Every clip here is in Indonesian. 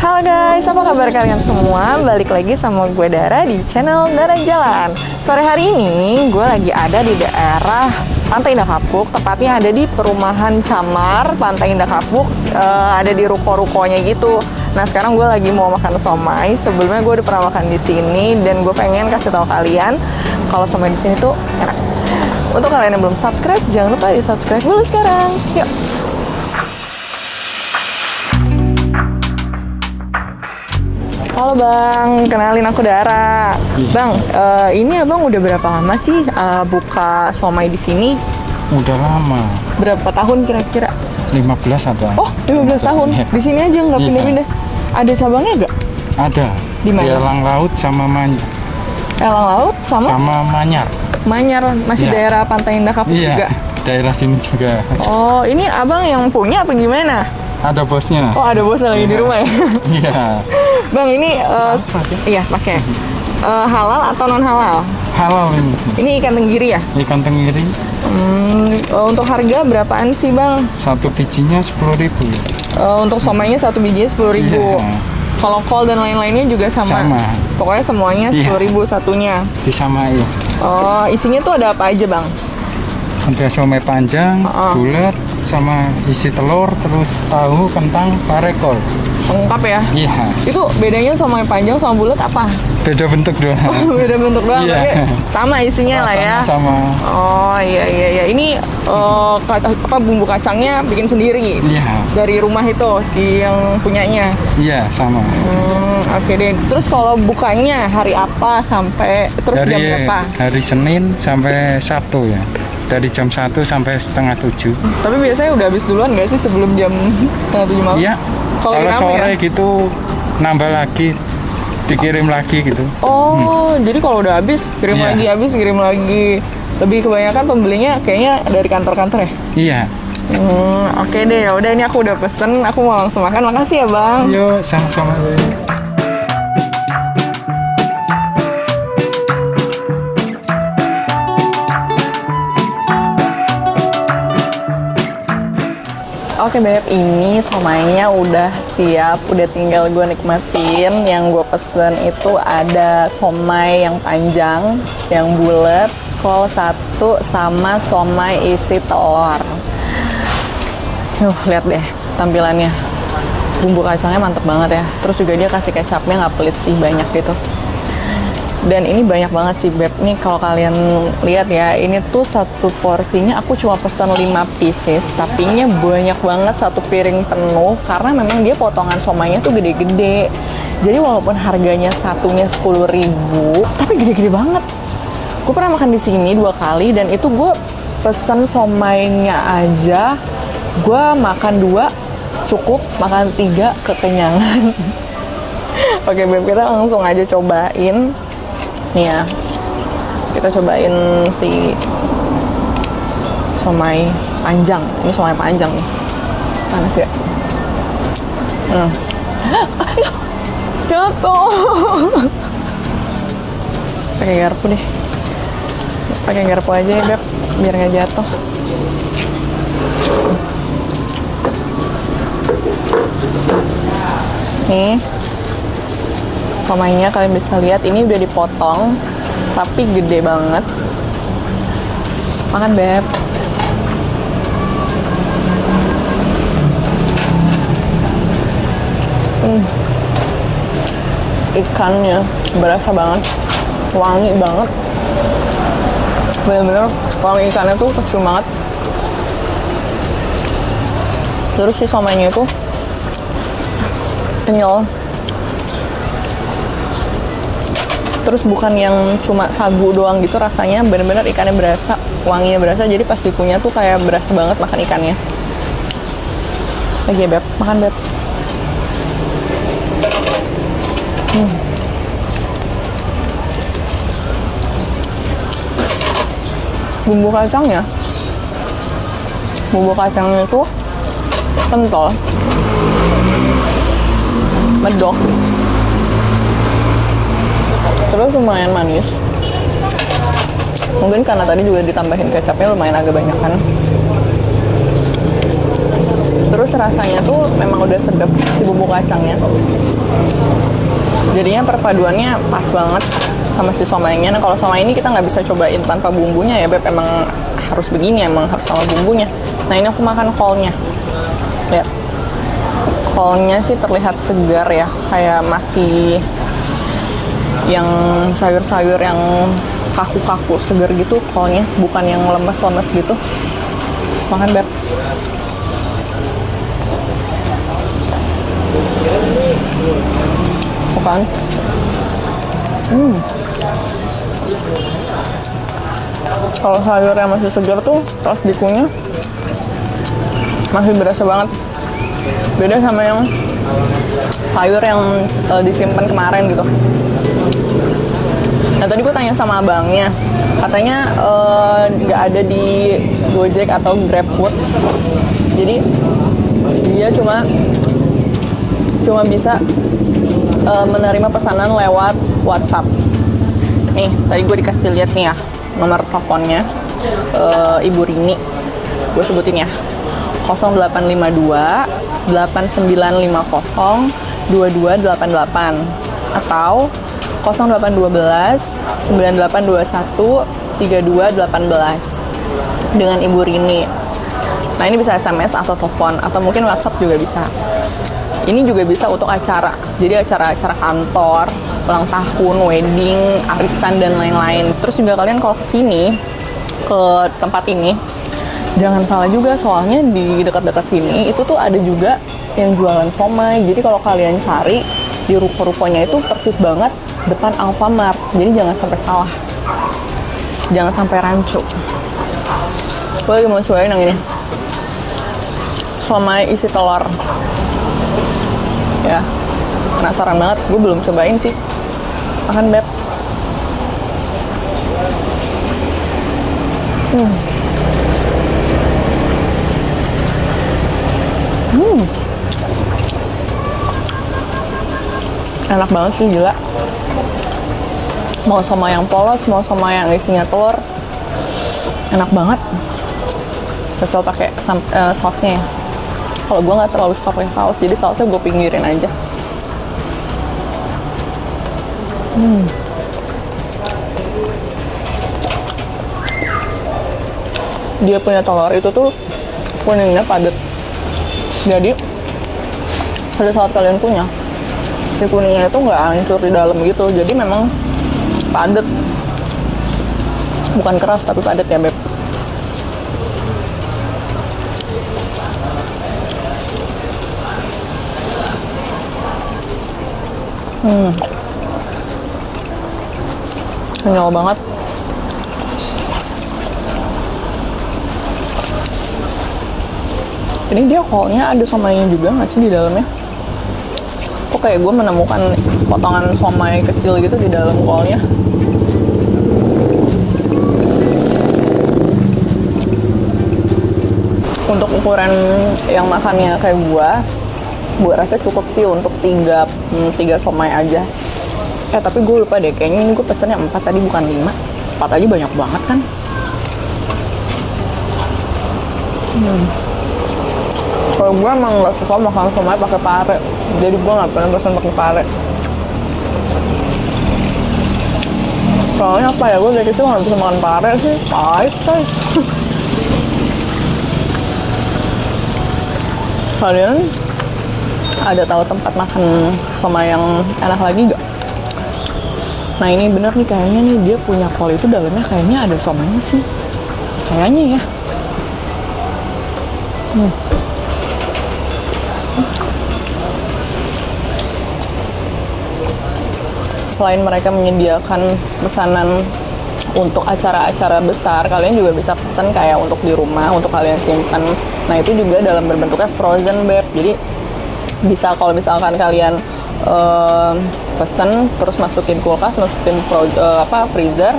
Halo guys, apa kabar kalian semua? Balik lagi sama gue Dara di channel Dara Jalan. Sore hari ini gue lagi ada di daerah Pantai Indah Kapuk, tepatnya ada di perumahan Camar Pantai Indah Kapuk, ada di ruko-rukonya gitu. Nah sekarang gue lagi mau makan somai. Sebelumnya gue udah pernah makan di sini dan gue pengen kasih tahu kalian kalau somai di sini tuh enak. Untuk kalian yang belum subscribe, jangan lupa di subscribe dulu sekarang. Yuk. Halo Bang, kenalin aku Dara. Bang, ini Abang udah berapa lama sih buka somai di sini? Udah lama. Berapa tahun kira-kira? 15 ada. Oh, 15 tahun. Iya. Di sini aja nggak Iya. pindah-pindah. Ada cabangnya nggak? Ada. Di mana? Elang Laut sama Elang Laut sama Manyar. Manyar, masih Iya. daerah Pantai Indah Kapuk Iya. juga. Daerah sini juga. Oh, ini Abang yang punya apa gimana? Ada bosnya. Oh, ada bosnya lagi di Iya. rumah ya? Iya. Bang, ini iya pakai halal atau non halal? Halal ini. Ini ikan tenggiri ya? Ikan tenggiri. Untuk harga berapaan sih Bang? Satu bijinya 10.000. Untuk somainya satu bijinya 10.000. Iya. Kalau kol dan lain-lainnya juga sama. Sama. Pokoknya semuanya Iya. 10.000 satunya. Disamai. Oh, isinya tuh ada apa aja Bang? Ada somai panjang, bulat, sama isi telur, terus tahu, kentang, karekol. Lengkap ya? Iya. Itu bedanya somai panjang sama bulat apa? Beda bentuk doang. Beda bentuk doang, Iya. tapi sama isinya lah ya. Sama. Oh iya. Ini bumbu kacangnya bikin sendiri Iya. dari rumah itu si yang punyanya. Iya, sama. Oke deh. Terus kalau bukanya hari apa sampai terus jam berapa? Hari Senin sampai Sabtu ya. Dari jam 1 sampai setengah 7. Tapi biasanya udah habis duluan nggak sih sebelum jam 7 malam? Iya. Kalau Kalau rame sore ya? gitu nambah lagi, dikirim lagi gitu. Oh, jadi kalau udah habis kirim Iya. lagi, habis kirim lagi. Lebih kebanyakan pembelinya kayaknya dari kantor-kantor ya? Iya. Oke deh, ya udah ini aku udah pesen, aku mau langsung makan. Makasih ya Bang. Yuk, sama-sama. Oke Beb, ini somainya udah siap, udah tinggal gue nikmatin. Yang gue pesen itu ada somai yang panjang, yang bulat, kol satu, sama somai isi telur. Lihat deh tampilannya. Bumbu kacangnya mantep banget ya. Terus juga dia kasih kecapnya nggak pelit sih, banyak gitu. Dan ini banyak banget sih Beb. Nih kalau kalian lihat ya, ini tuh satu porsinya aku cuma pesan 5 pieces, tapi nya banyak banget, satu piring penuh karena memang dia potongan somainya tuh gede-gede. Jadi walaupun harganya satunya 10.000, tapi gede-gede banget. Gue pernah makan di sini 2 kali dan itu gue pesen somainya aja, gue makan 2 cukup, makan 3 kekenyangan. Oke Beb, kita langsung aja cobain. Nih ya, kita cobain si somai panjang. Ini somai panjang nih. Panas ya? Ya, jatuh. Pakai garpu deh. Pakai garpu aja ya Beb, biar nggak jatuh. Nih. Somainya kalian bisa lihat ini udah dipotong tapi gede banget. Makan Beb. Ikannya berasa banget, wangi banget, bener-bener wangi ikannya tuh kecium banget. Terus si somainya itu kenyal. Terus bukan yang cuma sagu doang gitu rasanya, bener-bener ikannya berasa, wanginya berasa, jadi pas dikunyah tuh kayak berasa banget makan ikannya. Lagi ya Beb, makan Beb. Bumbu kacangnya tuh kental, medok, terus lumayan manis. Mungkin karena tadi juga ditambahin kecapnya lumayan agak banyak kan. Terus rasanya tuh memang udah sedap si bumbu kacangnya. Jadinya perpaduannya pas banget sama si somainya. Nah kalau somai ini kita nggak bisa cobain tanpa bumbunya ya Beb, emang harus begini, emang harus sama bumbunya. Nah ini aku makan kolnya. Lihat, kolnya sih terlihat segar ya, kayak masih yang sayur-sayur yang kaku-kaku, segar gitu kolnya, bukan yang lemes-lemes gitu. Makan Beb. Bukan. Kalau sayurnya masih segar tuh, pas dikunyah masih berasa banget. Beda sama yang sayur yang disimpan kemarin gitu. Nah tadi gue tanya sama abangnya, katanya nggak ada di Gojek atau GrabFood. Jadi dia cuma bisa menerima pesanan lewat WhatsApp. Nih, tadi gue dikasih lihat nih ya nomor teleponnya Ibu Rini. Gue sebutin ya. 0852 8950 2288 atau 0812 9821 3218 dengan Ibu Rini. Nah, ini bisa SMS atau telepon atau mungkin WhatsApp juga bisa. Ini juga bisa untuk acara. Jadi acara-acara kantor, ulang tahun, wedding, arisan dan lain-lain. Terus juga kalian kalau kesini ke tempat ini jangan salah juga, soalnya di dekat-dekat sini itu tuh ada juga yang jualan somai. Jadi kalau kalian cari di ruko-rukonya itu persis banget depan Alfamart. Jadi jangan sampai salah. Jangan sampai rancu. Gue lagi mau cobain yang ini. Somai isi telur. Ya, penasaran banget. Gue belum cobain sih. Makan Beb. Enak banget sih, gila. Mau sama yang polos, mau sama yang isinya telur, enak banget. Cocok pakai sausnya ya. Kalau gue nggak terlalu suka pakai saus, jadi sausnya gue pinggirin aja. Dia punya telur itu tuh kuningnya padat. Jadi pada saat kalian punya, si kuningnya itu nggak hancur di dalam gitu. Jadi memang padat, bukan keras tapi padat ya Beb. Kenyal banget. Ini dia kolnya ada somainya juga nggak sih di dalamnya? Kok kayak gue menemukan potongan somai kecil gitu di dalam kolnya. Untuk ukuran yang makannya kayak gue rasa cukup sih untuk tiga somai aja. Tapi gue lupa deh, kayaknya ini gue pesennya 4 tadi bukan 5. 4 aja banyak banget kan. Kalau gue emang gak suka makan somai pakai pare, jadi gue gak pernah pesen pakai pare. Soalnya apa ya, gue dari kecil gak bisa makan pare sih, pahit coy. Kalian ada tahu tempat makan somai yang enak lagi gak? Nah ini bener nih, kayaknya nih dia punya kol itu dalamnya kayaknya ada somainya sih. Kayaknya ya. Selain mereka menyediakan pesanan untuk acara-acara besar, kalian juga bisa pesan kayak untuk di rumah, untuk kalian simpan. Nah itu juga dalam berbentuknya frozen Beb. Jadi bisa kalau misalkan kalian pesen terus masukin kulkas, masukin freezer,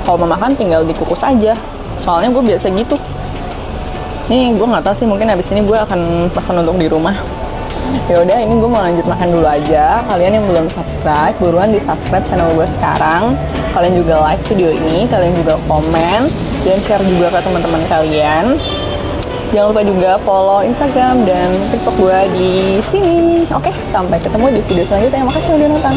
kalau mau makan tinggal dikukus aja. Soalnya gue biasa gitu. Nih gue nggak tahu sih, mungkin habis ini gue akan pesan untuk di rumah. Ya udah, ini gue mau lanjut makan dulu aja. Kalian yang belum subscribe, buruan di subscribe channel gue sekarang. Kalian juga like video ini, kalian juga komen dan share juga ke teman-teman kalian. Jangan lupa juga follow Instagram dan TikTok gue di sini. Oke, sampai ketemu di video selanjutnya. Makasih udah nonton.